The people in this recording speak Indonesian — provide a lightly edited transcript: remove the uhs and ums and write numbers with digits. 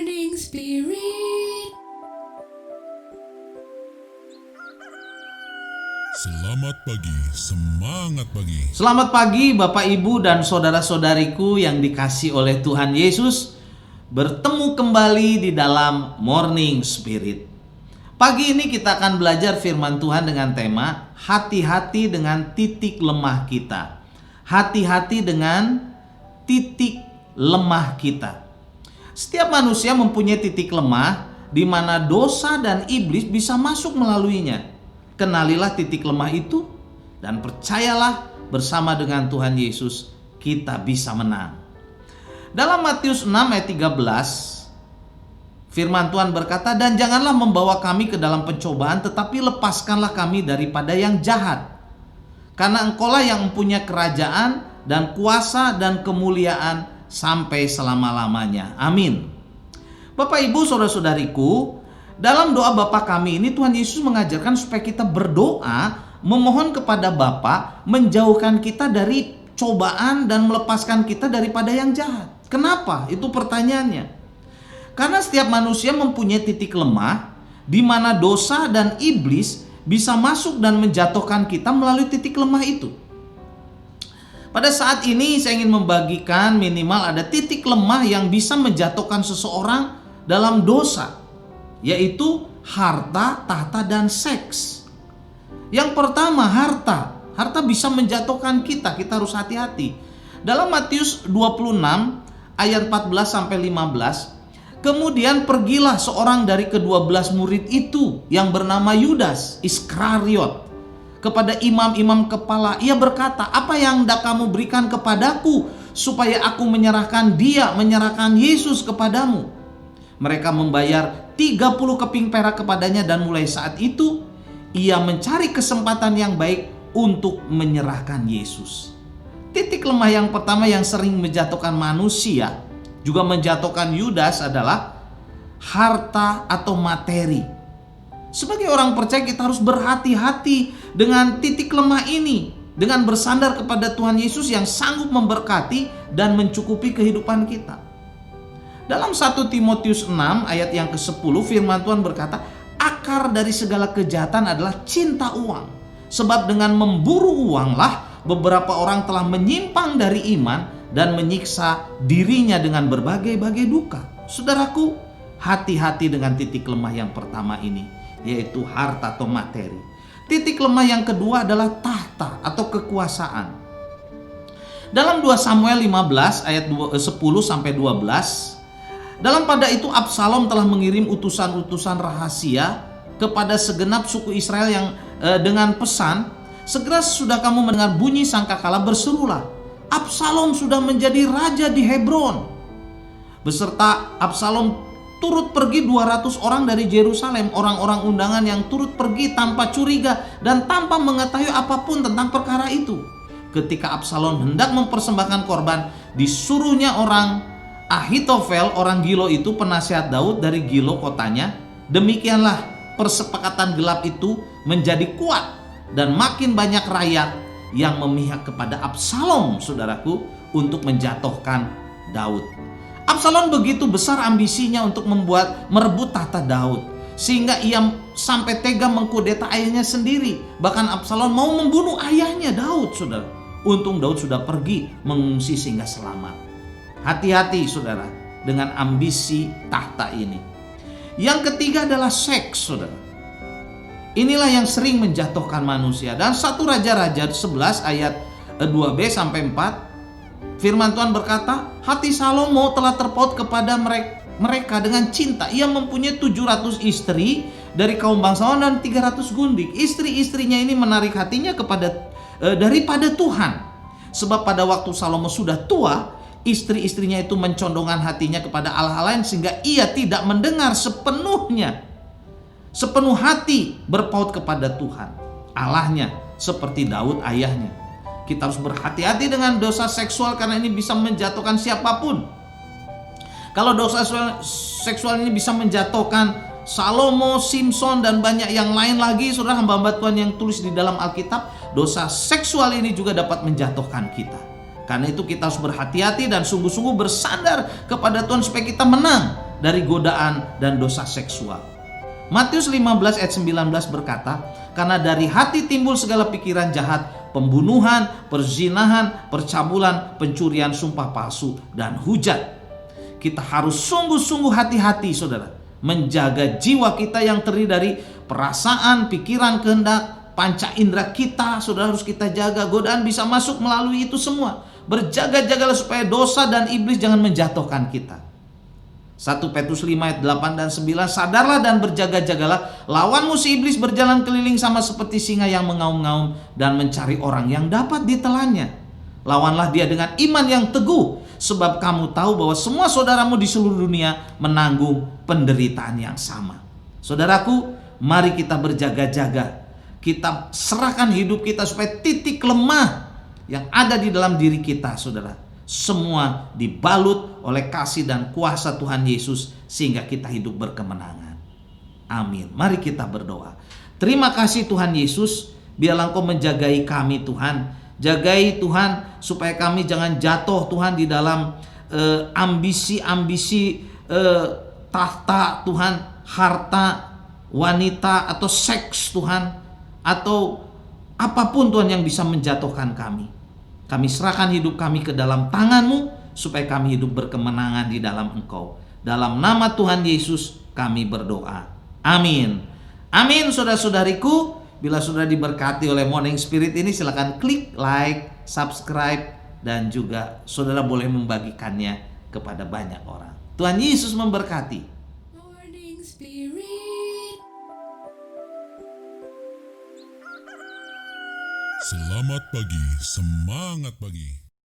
Morning Spirit. Selamat pagi, semangat pagi. Selamat pagi Bapak Ibu dan saudara-saudariku yang dikasih oleh Tuhan Yesus. Bertemu kembali di dalam Morning Spirit. Pagi ini kita akan belajar firman Tuhan dengan tema hati-hati dengan titik lemah kita. Hati-hati dengan titik lemah kita. Setiap manusia mempunyai titik lemah di mana dosa dan iblis bisa masuk melaluinya. Kenalilah titik lemah itu dan percayalah bersama dengan Tuhan Yesus kita bisa menang. Dalam Matius 6 ayat 13 firman Tuhan berkata, "Dan janganlah membawa kami ke dalam pencobaan, tetapi lepaskanlah kami daripada yang jahat. Karena Engkaulah yang mempunyai kerajaan dan kuasa dan kemuliaan sampai selama-lamanya. Amin." Bapak Ibu saudara-saudariku, dalam doa Bapa kami ini Tuhan Yesus mengajarkan supaya kita berdoa, memohon kepada Bapa menjauhkan kita dari cobaan dan melepaskan kita daripada yang jahat. Kenapa? Itu pertanyaannya. Karena setiap manusia mempunyai titik lemah di mana dosa dan iblis bisa masuk dan menjatuhkan kita melalui titik lemah itu. Pada saat ini saya ingin membagikan minimal ada titik lemah yang bisa menjatuhkan seseorang dalam dosa, yaitu harta, tahta, dan seks. Yang pertama, harta. Harta bisa menjatuhkan kita harus hati-hati. Dalam Matius 26 ayat 14 sampai 15, kemudian pergilah seorang dari ke-12 murid itu yang bernama Yudas Iskariot kepada imam-imam kepala. Ia berkata, "Apa yang hendak kamu berikan kepadaku supaya aku menyerahkan Yesus kepadamu?" Mereka membayar 30 keping perak kepadanya dan mulai saat itu ia mencari kesempatan yang baik untuk menyerahkan Yesus. Titik lemah yang pertama yang sering menjatuhkan manusia, juga menjatuhkan Yudas, adalah harta atau materi. Sebagai orang percaya kita harus berhati-hati dengan titik lemah ini, dengan bersandar kepada Tuhan Yesus yang sanggup memberkati dan mencukupi kehidupan kita. Dalam 1 Timotius 6 ayat yang ke-10 firman Tuhan berkata, "Akar dari segala kejahatan adalah cinta uang. Sebab dengan memburu uanglah beberapa orang telah menyimpang dari iman dan menyiksa dirinya dengan berbagai-bagai duka." Saudaraku, hati-hati dengan titik lemah yang pertama ini, yaitu harta atau materi. Titik lemah yang kedua adalah tahta atau kekuasaan. Dalam 2 Samuel 15 ayat 10 sampai 12, dalam pada itu Absalom telah mengirim utusan-utusan rahasia kepada segenap suku Israel yang dengan pesan, "Segera sesudah kamu mendengar bunyi sangkakala, berserulah, Absalom sudah menjadi raja di Hebron." Beserta Absalom turut pergi 200 orang dari Yerusalem, orang-orang undangan yang turut pergi tanpa curiga dan tanpa mengetahui apapun tentang perkara itu. Ketika Absalom hendak mempersembahkan korban, disuruhnya orang Ahitofel, orang Gilo itu, penasihat Daud dari Gilo kotanya. Demikianlah persepakatan gelap itu menjadi kuat dan makin banyak rakyat yang memihak kepada Absalom, saudaraku, untuk menjatuhkan Daud. Absalom begitu besar ambisinya untuk merebut tahta Daud, sehingga ia sampai tega mengkudeta ayahnya sendiri. Bahkan Absalom mau membunuh ayahnya Daud, saudara. Untung Daud sudah pergi mengungsi sehingga selamat. Hati-hati saudara dengan ambisi tahta ini. Yang ketiga adalah seks, saudara. Inilah yang sering menjatuhkan manusia. Dan 1 Raja-Raja 11 ayat 2b sampai 4, firman Tuhan berkata, "Hati Salomo telah terpaut kepada mereka dengan cinta. Ia mempunyai 700 istri dari kaum bangsawan dan 300 gundik. Istri-istrinya ini menarik hatinya daripada Tuhan. Sebab pada waktu Salomo sudah tua, istri-istrinya itu mencondongkan hatinya kepada Allah lain, sehingga ia tidak mendengar sepenuh hati berpaut kepada Tuhan Allahnya seperti Daud ayahnya." Kita harus berhati-hati dengan dosa seksual karena ini bisa menjatuhkan siapapun. Kalau dosa seksual ini bisa menjatuhkan Salomo, Simson, dan banyak yang lain lagi, saudara, hamba-hamba Tuhan yang tulis di dalam Alkitab, dosa seksual ini juga dapat menjatuhkan kita. Karena itu kita harus berhati-hati dan sungguh-sungguh bersandar kepada Tuhan supaya kita menang dari godaan dan dosa seksual. Matius 15 ayat 19 berkata, karena dari hati timbul segala pikiran jahat, pembunuhan, perzinahan, percabulan, pencurian, sumpah palsu, dan hujat. Kita harus sungguh-sungguh hati-hati saudara, menjaga jiwa kita yang terdiri dari perasaan, pikiran, kehendak, panca indera kita. Saudara, harus kita jaga. Godaan bisa masuk melalui itu semua. Berjaga-jagalah supaya dosa dan iblis jangan menjatuhkan kita. 1 Petrus 5 ayat 8 dan 9, sadarlah dan berjaga-jagalah, lawanmu si iblis berjalan keliling sama seperti singa yang mengaum-ngaum dan mencari orang yang dapat ditelannya. Lawanlah dia dengan iman yang teguh, sebab kamu tahu bahwa semua saudaramu di seluruh dunia menanggung penderitaan yang sama. Saudaraku, mari kita berjaga-jaga. Kita serahkan hidup kita supaya titik lemah yang ada di dalam diri kita, saudara, semua dibalut oleh kasih dan kuasa Tuhan Yesus sehingga kita hidup berkemenangan. Amin. Mari kita berdoa. Terima kasih Tuhan Yesus, biarlah Engkau menjagai kami Tuhan. Jagai Tuhan supaya kami jangan jatuh Tuhan di dalam ambisi-ambisi tahta Tuhan, harta, wanita atau seks Tuhan, atau apapun Tuhan yang bisa menjatuhkan kami. Kami serahkan hidup kami ke dalam tangan-Mu supaya kami hidup berkemenangan di dalam Engkau. Dalam nama Tuhan Yesus kami berdoa. Amin. Amin saudara-saudariku. Bila sudah diberkati oleh Morning Spirit ini, silakan klik like, subscribe, dan juga saudara boleh membagikannya kepada banyak orang. Tuhan Yesus memberkati. Morning Spirit. Selamat pagi, semangat pagi.